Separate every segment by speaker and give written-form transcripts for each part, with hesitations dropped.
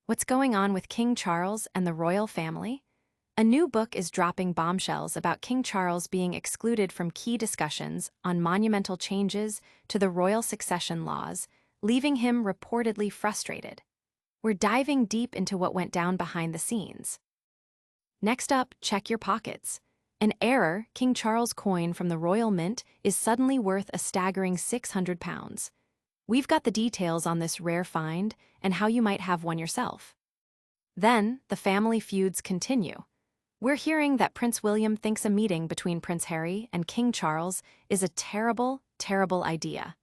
Speaker 1: What's going on with King Charles and the royal family? A new book is dropping bombshells about King Charles being excluded from key discussions on monumental changes to the royal succession laws, leaving him reportedly frustrated. We're diving deep into what went down behind the scenes. Next up, check your pockets. An error King Charles coin from the Royal Mint is suddenly worth a staggering £600. We've got the details on this rare find and how you might have one yourself. Then, the family feuds continue. We're hearing that Prince William thinks a meeting between Prince Harry and King Charles is a terrible, terrible idea.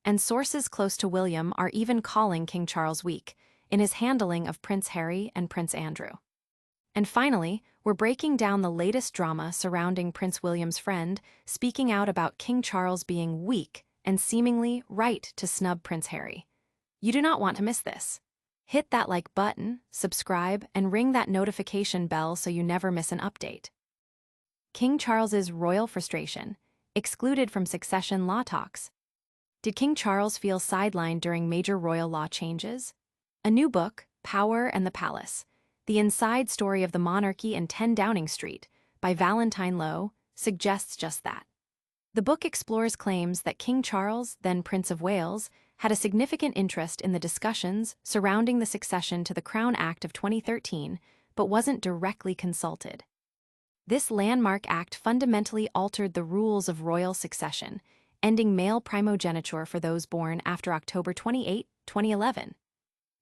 Speaker 1: And sources close to William are even calling King Charles weak in his handling of Prince Harry and Prince Andrew. And finally, we're breaking down the latest drama surrounding Prince William's friend speaking out about King Charles being weak and seemingly right to snub Prince Harry. You do not want to miss this. Hit that like button, subscribe, and ring that notification bell so you never miss an update. King Charles's royal frustration, excluded from succession law talks. Did King Charles feel sidelined during major royal law changes? A new book, Power and the Palace, The Inside Story of the Monarchy and 10 Downing Street, by Valentine Lowe, suggests just that. The book explores claims that King Charles, then Prince of Wales, had a significant interest in the discussions surrounding the succession to the Crown Act of 2013, but wasn't directly consulted. This landmark act fundamentally altered the rules of royal succession, ending male primogeniture for those born after October 28, 2011.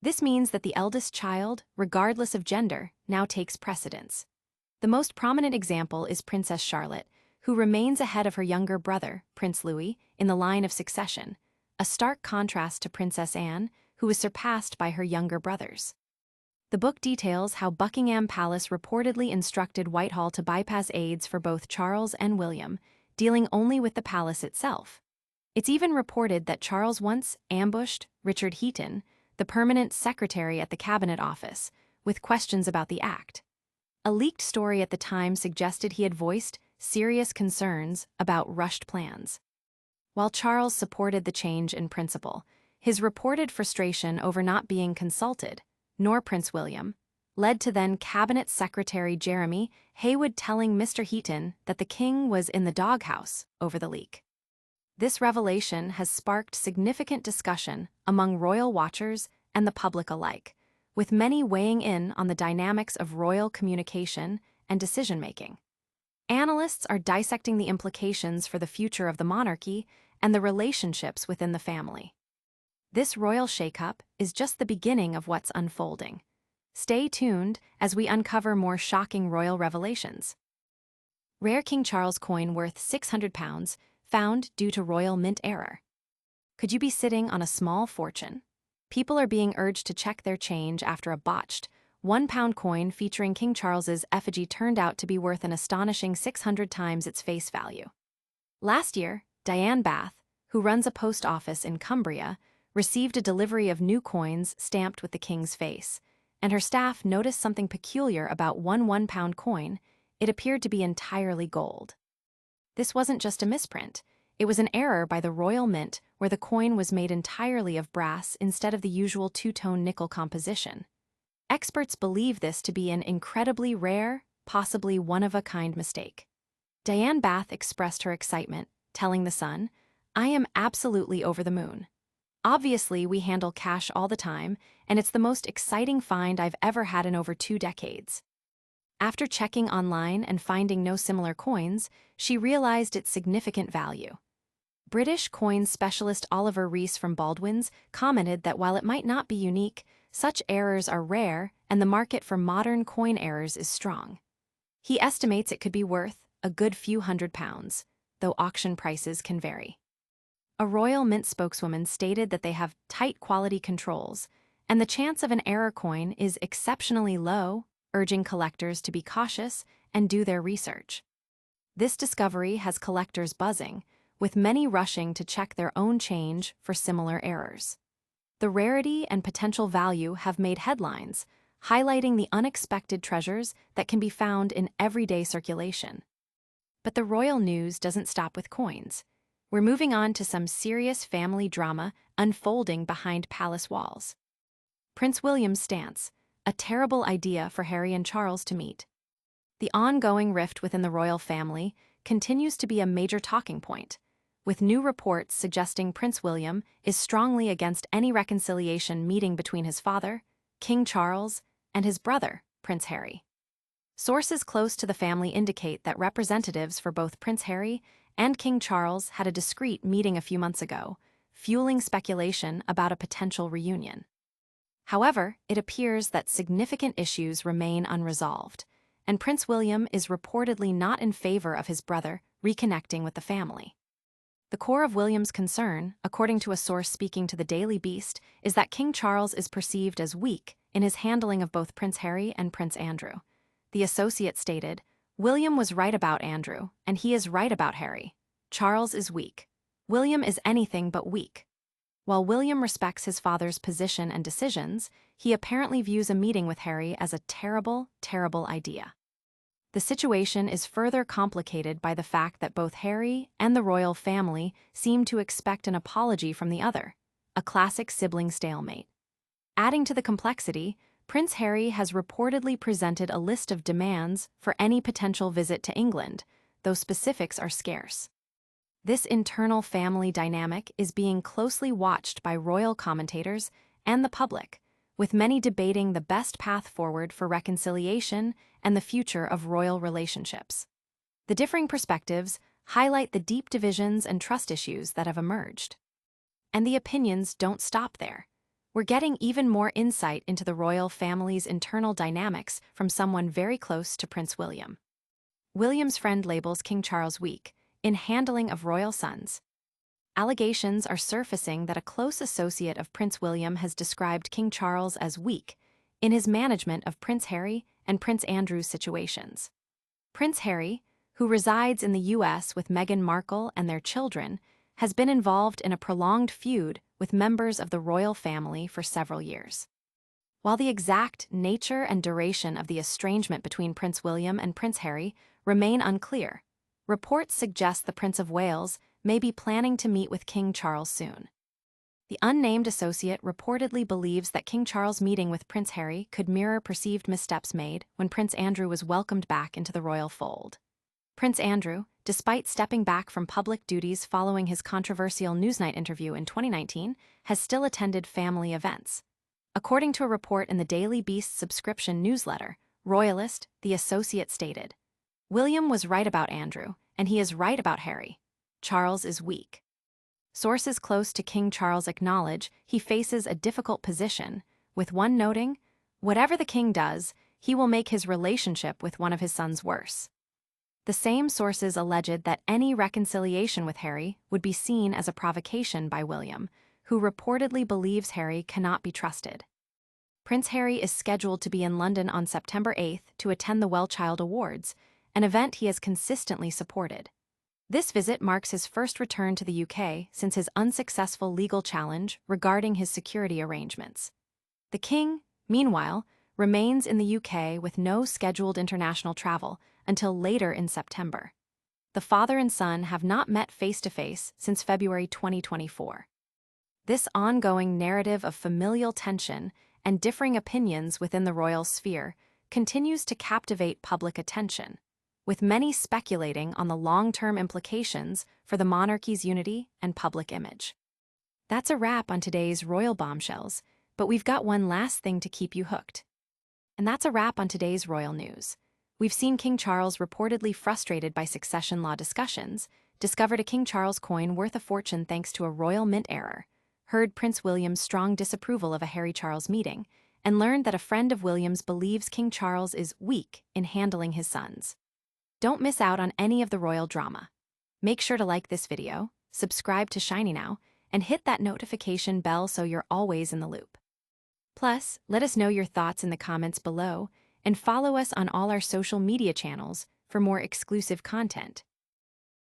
Speaker 1: This means that the eldest child, regardless of gender, now takes precedence. The most prominent example is Princess Charlotte, who remains ahead of her younger brother, Prince Louis, in the line of succession, a stark contrast to Princess Anne, who was surpassed by her younger brothers. The book details how Buckingham Palace reportedly instructed Whitehall to bypass aids for both Charles and William, dealing only with the palace itself. It's even reported that Charles once ambushed Richard Heaton, the permanent secretary at the Cabinet Office, with questions about the act. A leaked story at the time suggested he had voiced serious concerns about rushed plans. While Charles supported the change in principle, his reported frustration over not being consulted, nor Prince William, led to then Cabinet Secretary Jeremy Haywood telling Mr. Heaton that the king was in the doghouse over the leak. This revelation has sparked significant discussion among royal watchers and the public alike, with many weighing in on the dynamics of royal communication and decision-making. Analysts are dissecting the implications for the future of the monarchy and the relationships within the family. This royal shakeup is just the beginning of what's unfolding. Stay tuned as we uncover more shocking royal revelations. Rare King Charles coin worth £600 found due to royal mint error. Could you be sitting on a small fortune? People are being urged to check their change after a botched £1 coin featuring King Charles's effigy turned out to be worth an astonishing 600 times its face value. Last year, Diane Bath, who runs a post office in Cumbria, received a delivery of new coins stamped with the king's face, and her staff noticed something peculiar about one £1 coin. It appeared to be entirely gold. This wasn't just a misprint. It was an error by the Royal Mint where the coin was made entirely of brass instead of the usual two-tone nickel composition. Experts believe this to be an incredibly rare, possibly one-of-a-kind mistake. Diane Bath expressed her excitement, telling The Sun, "I am absolutely over the moon. Obviously, we handle cash all the time, and it's the most exciting find I've ever had in over 2 decades." After checking online and finding no similar coins, she realized its significant value. British coin specialist Oliver Rees from Baldwin's commented that while it might not be unique, such errors are rare and the market for modern coin errors is strong. He estimates it could be worth a good few £100s, though auction prices can vary. A Royal Mint spokeswoman stated that they have tight quality controls, and the chance of an error coin is exceptionally low, urging collectors to be cautious and do their research. This discovery has collectors buzzing, with many rushing to check their own change for similar errors. The rarity and potential value have made headlines, highlighting the unexpected treasures that can be found in everyday circulation. But the royal news doesn't stop with coins. We're moving on to some serious family drama unfolding behind palace walls. Prince William's stance. a terrible idea for Harry and Charles to meet. The ongoing rift within the royal family continues to be a major talking point, with new reports suggesting Prince William is strongly against any reconciliation meeting between his father, King Charles, and his brother, Prince Harry. Sources close to the family indicate that representatives for both Prince Harry and King Charles had a discreet meeting a few months ago, fueling speculation about a potential reunion. However, it appears that significant issues remain unresolved, and Prince William is reportedly not in favor of his brother reconnecting with the family. The core of William's concern, according to a source speaking to the Daily Beast, is that King Charles is perceived as weak in his handling of both Prince Harry and Prince Andrew. The Associate stated, "William was right about Andrew, and he is right about Harry. Charles is weak. William is anything but weak." While William respects his father's position and decisions, he apparently views a meeting with Harry as a terrible, terrible idea. The situation is further complicated by the fact that both Harry and the royal family seem to expect an apology from the other, a classic sibling stalemate. Adding to the complexity, Prince Harry has reportedly presented a list of demands for any potential visit to England, though specifics are scarce. This internal family dynamic is being closely watched by royal commentators and the public, with many debating the best path forward for reconciliation and the future of royal relationships. The differing perspectives highlight the deep divisions and trust issues that have emerged. And the opinions don't stop there. We're getting even more insight into the royal family's internal dynamics from someone very close to Prince William. William's friend labels King Charles weak in handling of royal sons. Allegations are surfacing that a close associate of Prince William has described King Charles as weak in his management of Prince Harry and Prince Andrew's situations. Prince Harry, who resides in the U.S. with Meghan Markle and their children, has been involved in a prolonged feud with members of the royal family for several years. While the exact nature and duration of the estrangement between Prince William and Prince Harry remain unclear, reports suggest the Prince of Wales may be planning to meet with King Charles soon. The unnamed associate reportedly believes that King Charles' meeting with Prince Harry could mirror perceived missteps made when Prince Andrew was welcomed back into the royal fold. Prince Andrew, despite stepping back from public duties following his controversial Newsnight interview in 2019, has still attended family events. According to a report in the Daily Beast subscription newsletter, Royalist, the Associate stated, "William was right about Andrew, and he is right about Harry. Charles is weak." Sources close to King Charles acknowledge he faces a difficult position, with one noting, "Whatever the king does, he will make his relationship with one of his sons worse." The same sources alleged that any reconciliation with Harry would be seen as a provocation by William, who reportedly believes Harry cannot be trusted. Prince Harry is scheduled to be in London on September 8th to attend the Well Child Awards, an event he has consistently supported. This visit marks his first return to the UK since his unsuccessful legal challenge regarding his security arrangements. The king, meanwhile, remains in the UK with no scheduled international travel until later in September. The father and son have not met face-to-face since February 2024. This ongoing narrative of familial tension and differing opinions within the royal sphere continues to captivate public attention, with many speculating on the long-term implications for the monarchy's unity and public image. That's a wrap on today's royal bombshells, but we've got one last thing to keep you hooked. And that's a wrap on today's royal news. We've seen King Charles reportedly frustrated by succession law discussions, discovered a King Charles coin worth a fortune thanks to a royal mint error, heard Prince William's strong disapproval of a Harry Charles meeting, and learned that a friend of William's believes King Charles is weak in handling his sons. Don't miss out on any of the royal drama. Make sure to like this video, subscribe to Shiny Now, and hit that notification bell so you're always in the loop. Plus, let us know your thoughts in the comments below, and follow us on all our social media channels for more exclusive content.